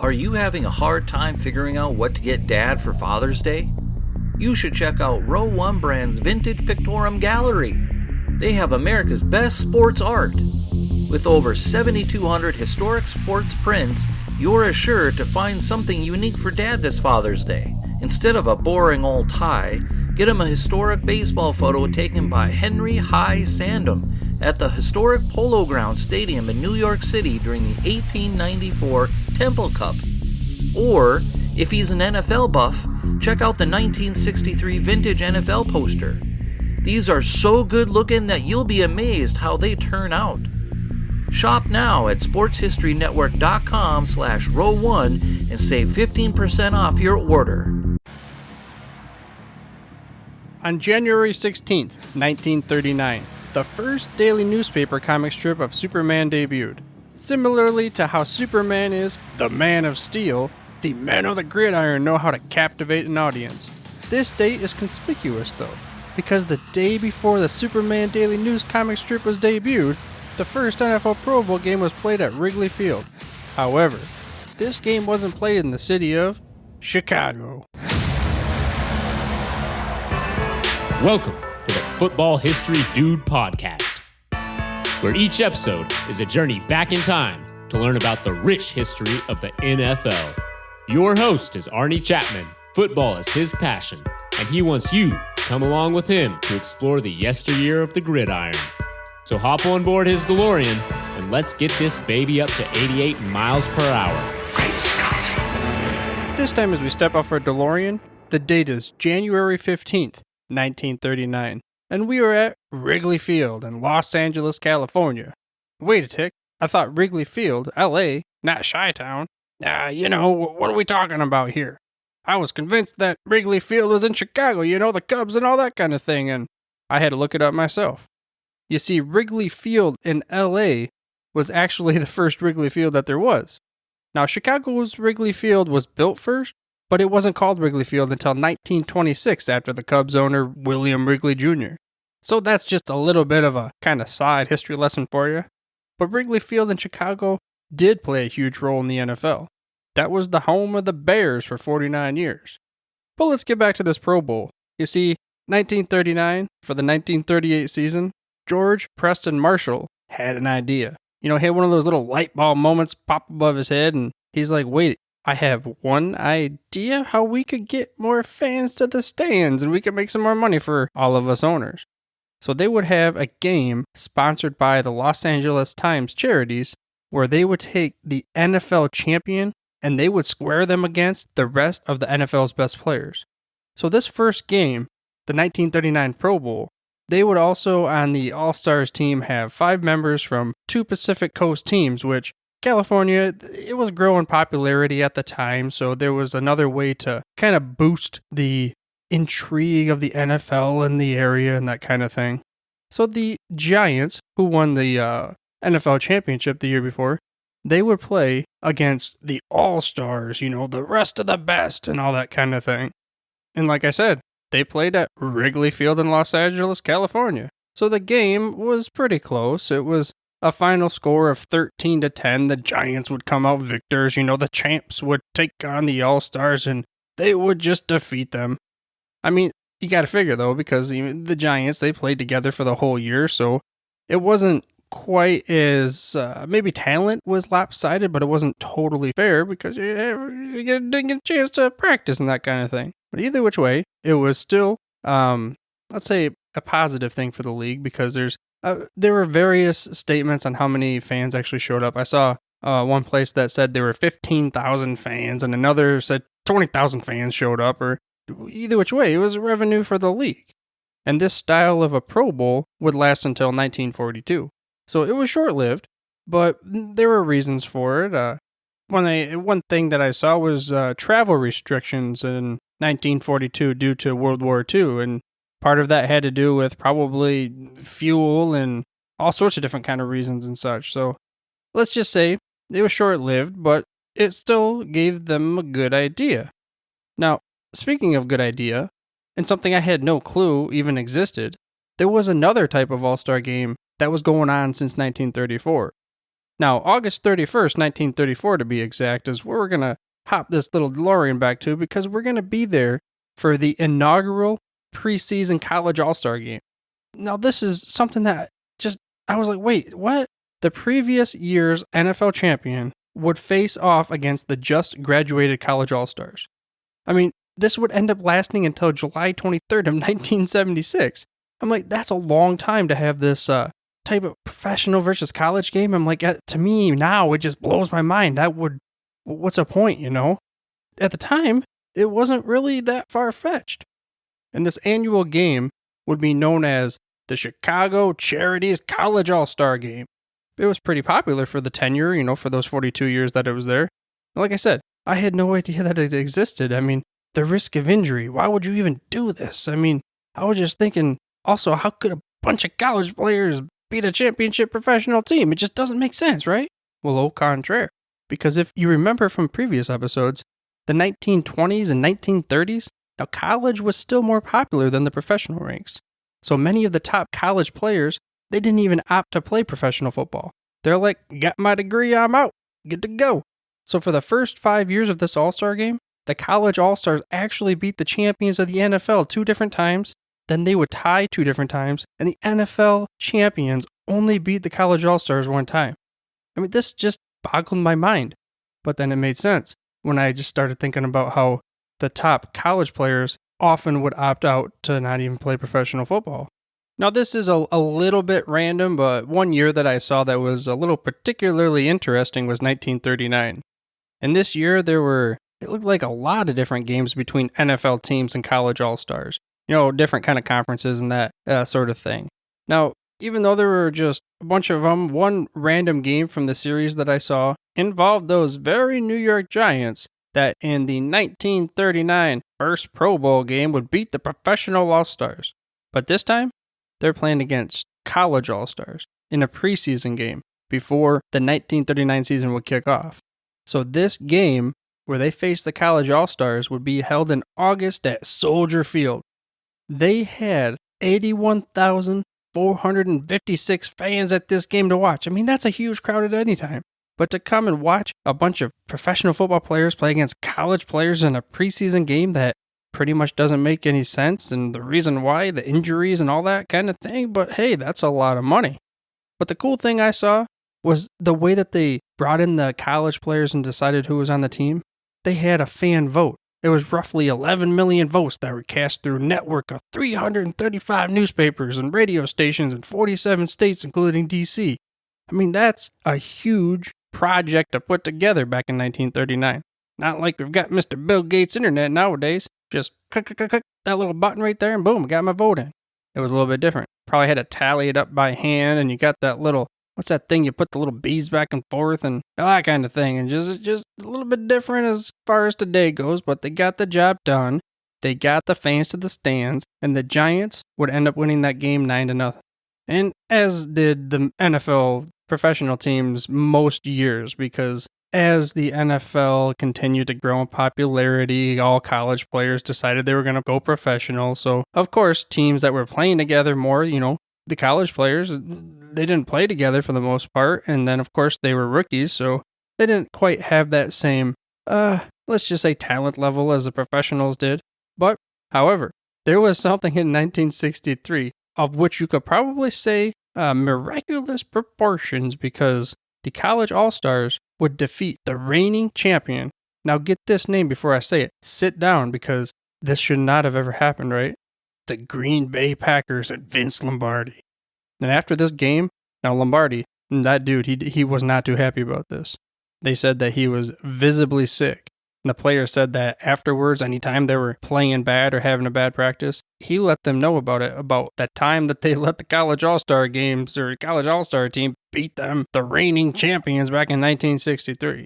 Are you having a hard time figuring out what to get Dad for Father's Day? You should check out Row 1 Brand's Vintage Pictorum Gallery. They have America's best sports art. With over 7,200 historic sports prints, you're assured to find something unique for Dad this Father's Day. Instead of a boring old tie, get him a historic baseball photo taken by Henry High Sandom at the historic Polo Grounds Stadium in New York City during the 1894 Temple Cup. Or, if he's an NFL buff, check out the 1963 vintage NFL poster. These are so good looking that you'll be amazed how they turn out. Shop now at sportshistorynetwork.com/row1 and save 15% off your order. On January 16th, 1939, the first daily newspaper comic strip of Superman debuted. Similarly to how Superman is the Man of Steel, the men of the gridiron know how to captivate an audience. This date is conspicuous though, because the day before the Superman daily news comic strip was debuted, the first NFL Pro Bowl game was played at Wrigley Field. However, this game wasn't played in the city of Chicago. Welcome to the Football History Dude podcast, where each episode is a journey back in time to learn about the rich history of the NFL. Your host is Arnie Chapman. Football is his passion, and he wants you to come along with him to explore the yesteryear of the gridiron. So hop on board his DeLorean and let's get this baby up to 88 miles per hour. This time as we step off our DeLorean, the date is January 15th, 1939, and we are at Wrigley Field in Los Angeles, California. Wait a tick, I thought Wrigley Field, LA, not Chi-Town. What are we talking about here? I was convinced that Wrigley Field was in Chicago, the Cubs and all that kind of thing, and I had to look it up myself. You see, Wrigley Field in LA was actually the first Wrigley Field that there was. Now, Chicago's Wrigley Field was built first, but it wasn't called Wrigley Field until 1926 after the Cubs owner William Wrigley Jr. So that's just a little bit of a kind of side history lesson for you. But Wrigley Field in Chicago did play a huge role in the NFL. That was the home of the Bears for 49 years. But let's get back to this Pro Bowl. You see, 1939, for the 1938 season, George Preston Marshall had an idea. He had one of those little light bulb moments pop above his head, and he's like, wait, I have one idea how we could get more fans to the stands and we could make some more money for all of us owners. So they would have a game sponsored by the Los Angeles Times charities where they would take the NFL champion and they would square them against the rest of the NFL's best players. So this first game, the 1939 Pro Bowl, they would also on the All-Stars team have 5 members from 2 Pacific Coast teams, which California, it was growing popularity at the time, so there was another way to kind of boost the intrigue of the NFL in the area and that kind of thing. So the Giants, who won the NFL championship the year before, they would play against the All-Stars, the rest of the best and all that kind of thing. And like I said, they played at Wrigley Field in Los Angeles, California. So the game was pretty close. It was a final score of 13-10. The Giants would come out victors. The champs would take on the All-Stars and they would just defeat them. I mean, you got to figure though, because the Giants, they played together for the whole year. So it wasn't quite as, maybe talent was lopsided, but it wasn't totally fair because you didn't get a chance to practice and that kind of thing. But either which way, it was still, let's say, a positive thing for the league because there were various statements on how many fans actually showed up. I saw one place that said there were 15,000 fans and another said 20,000 fans showed up, or either which way, it was revenue for the league. And this style of a Pro Bowl would last until 1942. So it was short-lived, but there were reasons for it. One thing that I saw was travel restrictions in 1942 due to World War II, and part of that had to do with probably fuel and all sorts of different kind of reasons and such. So let's just say it was short-lived, but it still gave them a good idea. Now, speaking of good idea, and something I had no clue even existed, there was another type of all-star game that was going on since 1934. Now, August 31st, 1934 to be exact, is where we're going to hop this little DeLorean back to because we're going to be there for the inaugural preseason college all-star game. Now, this is something that I was like, wait, what? The previous year's NFL champion would face off against the just graduated college all-stars. I mean, this would end up lasting until July 23rd of 1976. I'm like, that's a long time to have this type of professional versus college game. I'm like, to me now, it just blows my mind. What's the point, you know? At the time, it wasn't really that far-fetched. And this annual game would be known as the Chicago Charities College All-Star Game. It was pretty popular for the tenure, you know, for those 42 years that it was there. Like I said, I had no idea that it existed. I mean, the risk of injury, why would you even do this? I mean, I was just thinking, also, how could a bunch of college players beat a championship professional team? It just doesn't make sense, right? Well, au contraire. Because if you remember from previous episodes, the 1920s and 1930s, now college was still more popular than the professional ranks. So many of the top college players, they didn't even opt to play professional football. They're like, got my degree, I'm out. Good to go. So for the first 5 years of this All-Star game, the college All-Stars actually beat the champions of the NFL 2 different times, then they would tie 2 different times, and the NFL champions only beat the college All-Stars 1 time. I mean, this just boggled my mind. But then it made sense when I just started thinking about how the top college players often would opt out to not even play professional football. Now, this is a little bit random, but one year that I saw that was a little particularly interesting was 1939. And this year, it looked like a lot of different games between NFL teams and college all-stars. You know, different kind of conferences and that sort of thing. Now, even though there were just a bunch of them, one random game from the series that I saw involved those very New York Giants that in the 1939 first Pro Bowl game would beat the professional all-stars. But this time, they're playing against college all-stars in a preseason game before the 1939 season would kick off. So this game, where they face the college all-stars, would be held in August at Soldier Field. They had 81,456 fans at this game to watch. I mean, that's a huge crowd at any time. But to come and watch a bunch of professional football players play against college players in a preseason game that pretty much doesn't make any sense, and the reason why, the injuries and all that kind of thing, but hey, that's a lot of money. But the cool thing I saw was the way that they brought in the college players and decided who was on the team. They had a fan vote. It was roughly 11 million votes that were cast through a network of 335 newspapers and radio stations in 47 states, including D.C. I mean, that's a huge project to put together back in 1939. Not like we've got Mr. Bill Gates' internet nowadays. Just click that little button right there and boom, got my vote in. It was a little bit different. Probably had to tally it up by hand, and you got that little, what's that thing? You put the little beads back and forth and all that kind of thing. And just a little bit different as far as today goes, but they got the job done. They got the fans to the stands, and the Giants would end up winning that game 9-0. And as did the NFL professional teams most years, because as the NFL continued to grow in popularity, all college players decided they were going to go professional. So, of course, teams that were playing together more, you know, the college players, they didn't play together for the most part. And then, of course, they were rookies, so they didn't quite have that same, let's just say talent level as the professionals did. But, however, there was something in 1963 of which you could probably say miraculous proportions, because the college all-stars would defeat the reigning champion. Now get this name before I say it. Sit down, because this should not have ever happened, right? The Green Bay Packers and Vince Lombardi. And after this game, now Lombardi, that dude, he was not too happy about this. They said that he was visibly sick. And the players said that afterwards, anytime they were playing bad or having a bad practice, he let them know about it, about that time that they let the college all-star games or college all-star team beat them, the reigning champions, back in 1963.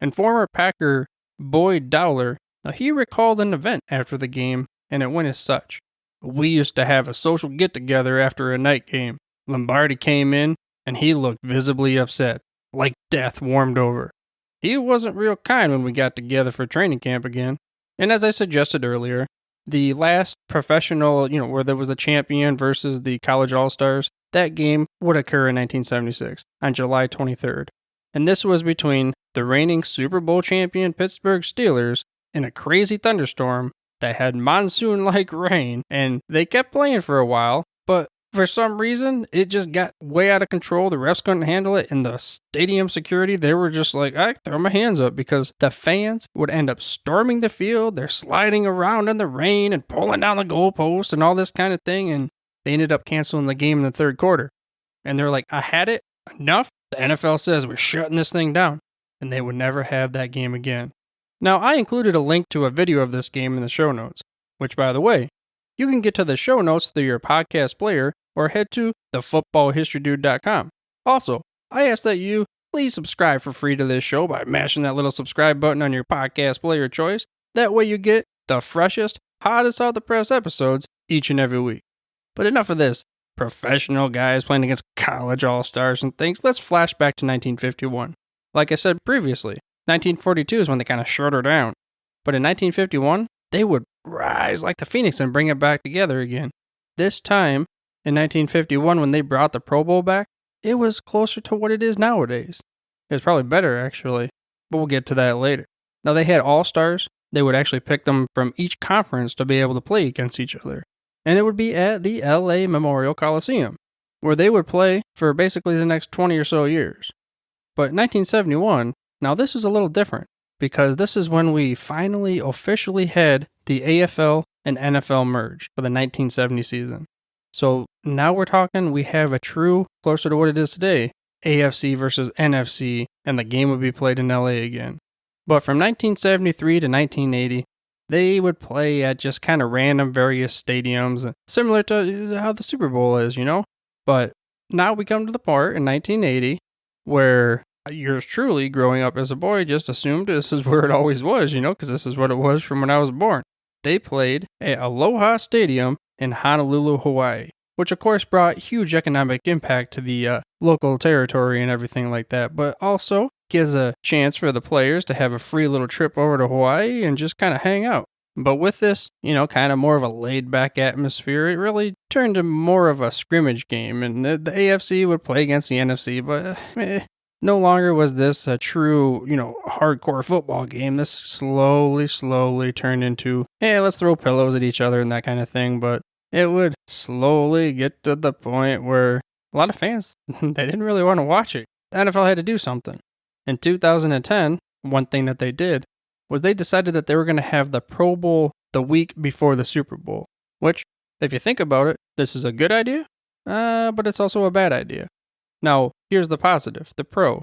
And former Packer Boyd Dowler, he recalled an event after the game, and it went as such. We used to have a social get-together after a night game. Lombardi came in, and he looked visibly upset, like death warmed over. He wasn't real kind when we got together for training camp again. And as I suggested earlier, the last professional, where there was the champion versus the college all-stars, that game would occur in 1976 on July 23rd. And this was between the reigning Super Bowl champion Pittsburgh Steelers and a crazy thunderstorm that had monsoon-like rain, and they kept playing for a while, but for some reason, it just got way out of control. The refs couldn't handle it, and the stadium security, they were just like, I throw my hands up, because the fans would end up storming the field. They're sliding around in the rain and pulling down the goalposts and all this kind of thing, and they ended up canceling the game in the third quarter. And they're like, I had it, enough. The NFL says we're shutting this thing down, and they would never have that game again. Now, I included a link to a video of this game in the show notes, which, by the way, you can get to the show notes through your podcast player or head to thefootballhistorydude.com. Also, I ask that you please subscribe for free to this show by mashing that little subscribe button on your podcast player of choice. That way you get the freshest, hottest off the press episodes each and every week. But enough of this. Professional guys playing against college all-stars and things. Let's flash back to 1951. Like I said previously, 1942 is when they kind of shut her down. But in 1951, they would rise like the phoenix and bring it back together again. This time, in 1951, when they brought the Pro Bowl back, it was closer to what it is nowadays. It was probably better, actually, but we'll get to that later. Now, they had all-stars. They would actually pick them from each conference to be able to play against each other. And it would be at the LA Memorial Coliseum, where they would play for basically the next 20 or so years. But 1971, now this is a little different, because this is when we finally officially had the AFL and NFL merge for the 1970 season. So now we're talking, we have a true, closer to what it is today, AFC versus NFC, and the game would be played in LA again. But from 1973 to 1980, they would play at just kind of random various stadiums, similar to how the Super Bowl is, you know? But now we come to the part in 1980 where yours truly, growing up as a boy, just assumed this is where it always was, you know, because this is what it was from when I was born. They played at Aloha Stadium in Honolulu, Hawaii, which of course brought huge economic impact to the local territory and everything like that, but also gives a chance for the players to have a free little trip over to Hawaii and just kind of hang out. But with this, you know, kind of more of a laid-back atmosphere, it really turned to more of a scrimmage game, and the AFC would play against the NFC, but no longer was this a true, you know, hardcore football game. This slowly turned into, hey, let's throw pillows at each other and that kind of thing, but it would slowly get to the point where a lot of fans, they didn't really want to watch it. The NFL had to do something. In 2010, one thing that they did was they decided that they were going to have the Pro Bowl the week before the Super Bowl, which, if you think about it, this is a good idea, but it's also a bad idea. Now, here's the positive, the pro.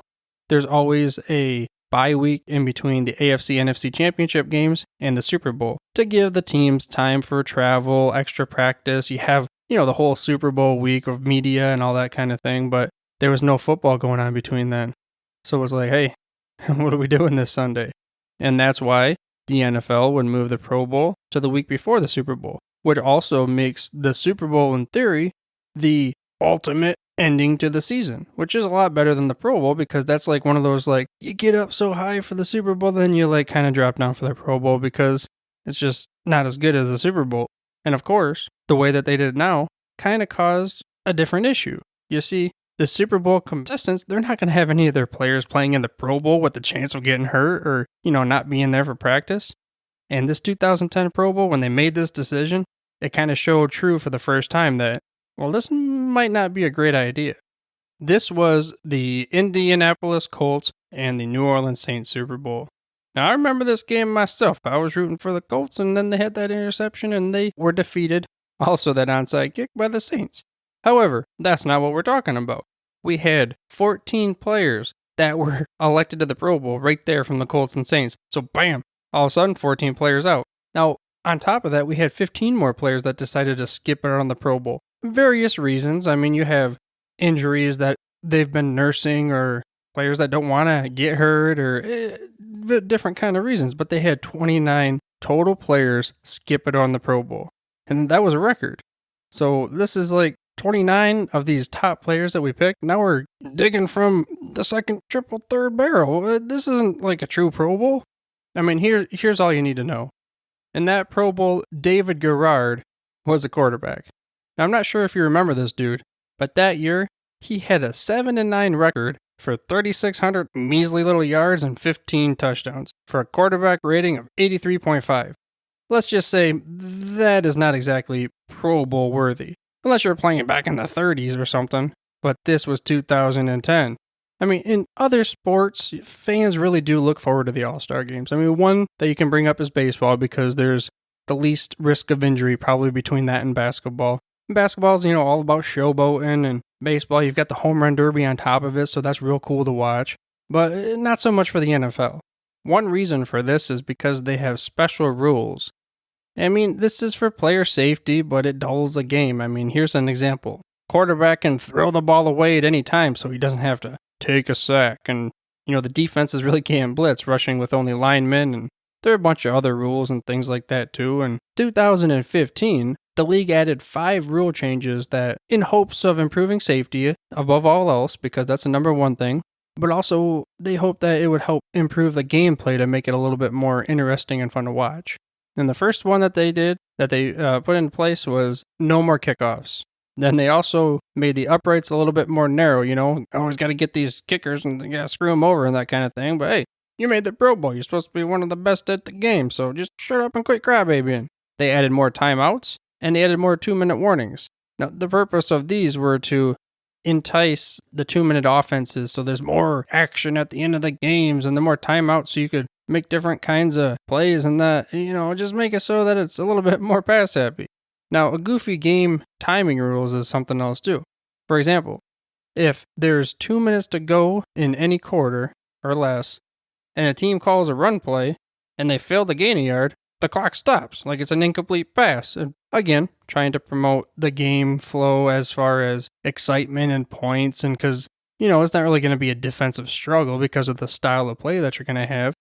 There's always a bye week in between the AFC-NFC championship games and the Super Bowl to give the teams time for travel, extra practice. You have, you know, the whole Super Bowl week of media and all that kind of thing, but there was no football going on between then. So it was like, hey, what are we doing this Sunday? And that's why the NFL would move the Pro Bowl to the week before the Super Bowl, which also makes the Super Bowl, in theory, the ultimate ending to the season, which is a lot better than the Pro Bowl, because that's like one of those, like, you get up so high for the Super Bowl, then you like kind of drop down for the Pro Bowl because it's just not as good as the Super Bowl. And of course, the way that they did it now kind of caused a different issue. You see, the Super Bowl contestants, they're not going to have any of their players playing in the Pro Bowl with the chance of getting hurt or, you know, not being there for practice. And this 2010 Pro Bowl, when they made this decision, it kind of showed true for the first time that, well, this might not be a great idea. This was the Indianapolis Colts and the New Orleans Saints Super Bowl. Now, I remember this game myself. I was rooting for the Colts, and then they had that interception, and they were defeated. Also, that onside kick by the Saints. However, that's not what we're talking about. We had 14 players that were elected to the Pro Bowl right there from the Colts and Saints. So, bam, all of a sudden, 14 players out. Now, on top of that, we had 15 more players that decided to skip it on the Pro Bowl. Various reasons. I mean, you have injuries that they've been nursing, or players that don't want to get hurt, or different kind of reasons. But they had 29 total players skip it on the Pro Bowl. And that was a record. So this is like 29 of these top players that we picked. Now we're digging from the second, triple, third barrel. This isn't like a true Pro Bowl. I mean, here's all you need to know. In that Pro Bowl, David Garrard was a quarterback. Now, I'm not sure if you remember this dude, but that year, he had a 7-9 record for 3,600 measly little yards and 15 touchdowns for a quarterback rating of 83.5. Let's just say that is not exactly Pro Bowl worthy, unless you're playing back in the 30s or something, but this was 2010. I mean, in other sports, fans really do look forward to the All-Star games. I mean, one that you can bring up is baseball because there's the least risk of injury probably between that and basketball. Basketball's, all about showboating, and baseball, you've got the home run derby on top of it, so that's real cool to watch. But not so much for the NFL. One reason for this is because they have special rules. I mean, this is for player safety, but it dulls the game. I mean, here's an example. Quarterback can throw the ball away at any time, so he doesn't have to take a sack. And, the defenses really can't blitz, rushing with only linemen, and there are a bunch of other rules and things like that too. In 2015, the league added 5 rule changes that, in hopes of improving safety above all else, because that's the number one thing, but also they hope that it would help improve the gameplay to make it a little bit more interesting and fun to watch. And the first one that they put in place was no more kickoffs. Then they also made the uprights a little bit more narrow, always got to get these kickers and you got to screw them over and that kind of thing. But hey, you made the Pro Bowl. You're supposed to be one of the best at the game, so just shut up and quit crybabying. They added more timeouts, and they added more 2-minute warnings. Now, the purpose of these were to entice the 2-minute offenses, so there's more action at the end of the games, and the more timeouts so you could make different kinds of plays and that, just make it so that it's a little bit more pass happy. Now, a goofy game timing rules is something else too. For example, if there's 2 minutes to go in any quarter or less, and a team calls a run play, and they fail to gain a yard, the clock stops, like it's an incomplete pass. And again, trying to promote the game flow as far as excitement and points, and because, it's not really going to be a defensive struggle because of the style of play that you're going to have.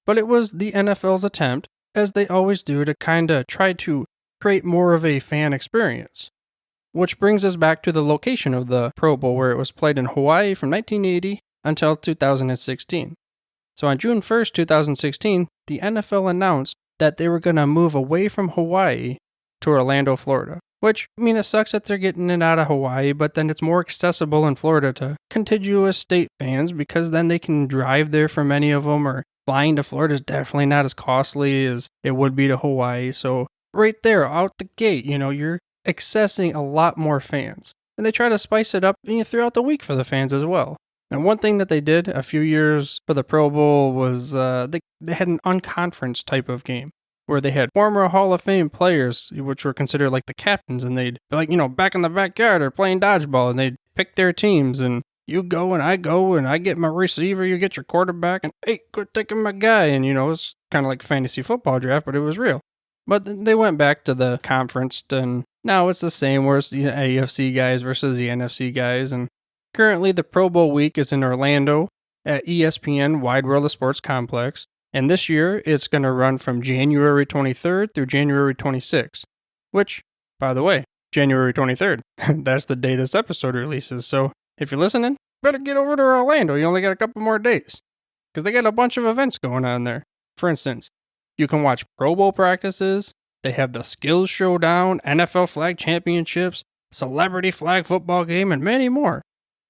But it was the NFL's attempt, as they always do, to kind of try to create more of a fan experience. Which brings us back to the location of the Pro Bowl, where it was played in Hawaii from 1980 until 2016. So on June 1st, 2016, the NFL announced that they were going to move away from Hawaii to Orlando, Florida. Which, it sucks that they're getting it out of Hawaii, but then it's more accessible in Florida to contiguous state fans, because then they can drive there for many of them, or flying to Florida is definitely not as costly as it would be to Hawaii. So right there, out the gate, you're accessing a lot more fans. And they try to spice it up throughout the week for the fans as well. And one thing that they did a few years for the Pro Bowl was they had an unconference type of game where they had former Hall of Fame players, which were considered like the captains, and they'd be like, back in the backyard or playing dodgeball, and they'd pick their teams, and you go and I get my receiver, you get your quarterback, and hey, quit taking my guy. And, it's kind of like a fantasy football draft, but it was real. But they went back to the conference, and now it's the same, where it's the AFC guys versus the NFC guys. And currently, the Pro Bowl week is in Orlando at ESPN Wide World of Sports Complex. And this year, it's going to run from January 23rd through January 26th. Which, by the way, January 23rd, that's the day this episode releases. So if you're listening, better get over to Orlando. You only got a couple more days, because they got a bunch of events going on there. For instance, you can watch Pro Bowl practices. They have the Skills Showdown, NFL Flag Championships, Celebrity Flag Football Game, and many more.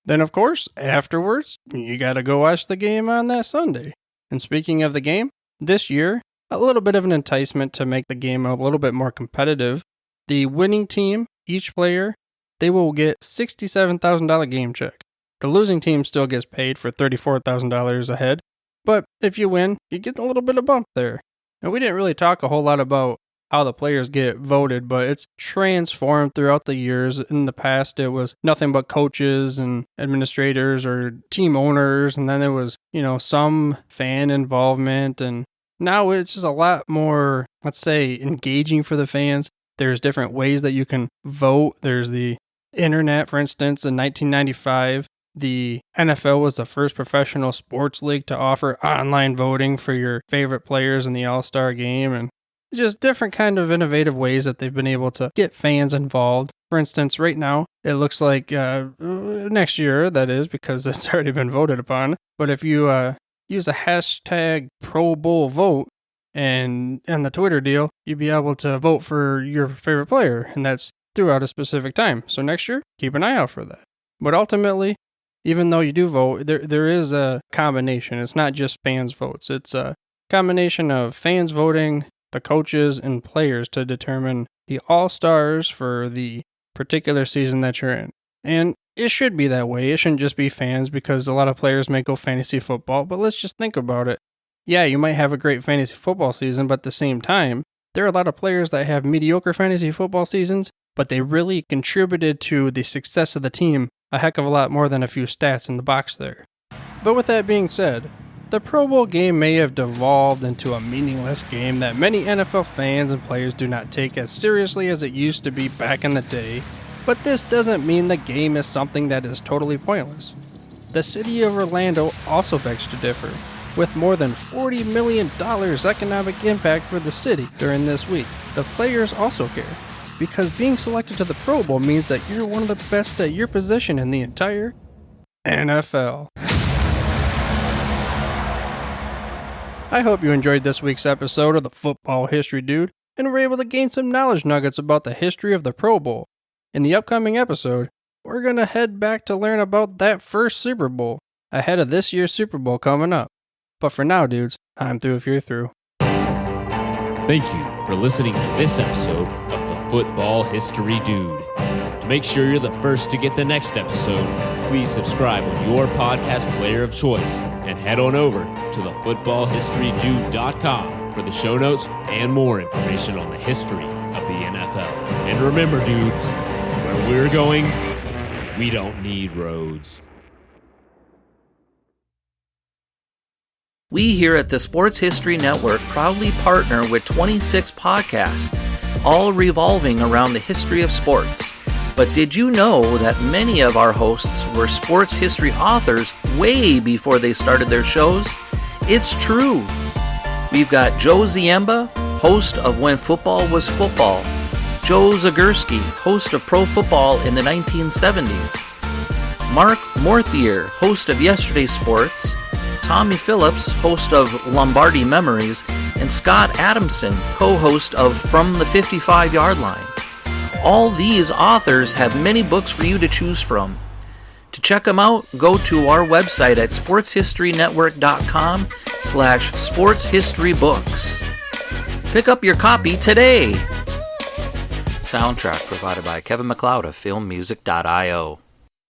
Then, of course, afterwards, you got to go watch the game on that Sunday. And speaking of the game, this year, a little bit of an enticement to make the game a little bit more competitive. The winning team, each player, they will get $67,000 game check. The losing team still gets paid for $34,000 a head. But if you win, you get a little bit of bump there. And we didn't really talk a whole lot about how the players get voted, but it's transformed throughout the years. In the past, it was nothing but coaches and administrators or team owners, and then there was, some fan involvement, and now it's just a lot more, let's say, engaging for the fans. There's different ways that you can vote. There's the internet, for instance. In 1995, the NFL was the first professional sports league to offer online voting for your favorite players in the All-Star game, and just different kind of innovative ways that they've been able to get fans involved. For instance, right now, it looks like next year, that is, because it's already been voted upon. But if you use the hashtag Pro Bowl vote and the Twitter deal, you'd be able to vote for your favorite player, and that's throughout a specific time. So next year, keep an eye out for that. But ultimately, even though you do vote, there is a combination. It's not just fans' votes. It's a combination of fans voting, the coaches, and players to determine the all-stars for the particular season that you're in. And it should be that way. It shouldn't just be fans, because a lot of players may go fantasy football, but let's just think about it. Yeah, you might have a great fantasy football season, but at the same time, there are a lot of players that have mediocre fantasy football seasons, but they really contributed to the success of the team a heck of a lot more than a few stats in the box there. But with that being said, the Pro Bowl game may have devolved into a meaningless game that many NFL fans and players do not take as seriously as it used to be back in the day, but this doesn't mean the game is something that is totally pointless. The city of Orlando also begs to differ, with more than $40 million economic impact for the city during this week. The players also care, because being selected to the Pro Bowl means that you're one of the best at your position in the entire NFL. I hope you enjoyed this week's episode of the Football History Dude and were able to gain some knowledge nuggets about the history of the Pro Bowl. In the upcoming episode, we're going to head back to learn about that first Super Bowl ahead of this year's Super Bowl coming up. But for now, dudes, I'm through if you're through. Thank you for listening to this episode of the Football History Dude. To make sure you're the first to get the next episode, please subscribe on your podcast player of choice and head on over to thefootballhistorydude.com for the show notes and more information on the history of the NFL. And remember, dudes, where we're going, we don't need roads. We here at the Sports History Network proudly partner with 26 podcasts, all revolving around the history of sports. But did you know that many of our hosts were sports history authors way before they started their shows? It's true. We've got Joe Ziemba, host of When Football Was Football, Joe Zagurski, host of Pro Football in the 1970s, Mark Morthier, host of Yesterday Sports, Tommy Phillips, host of Lombardi Memories, and Scott Adamson, co-host of From the 55-Yard Line. All these authors have many books for you to choose from. To check them out, go to our website at sportshistorynetwork.com/sportshistorybooks. Pick up your copy today. Soundtrack provided by Kevin MacLeod of filmmusic.io.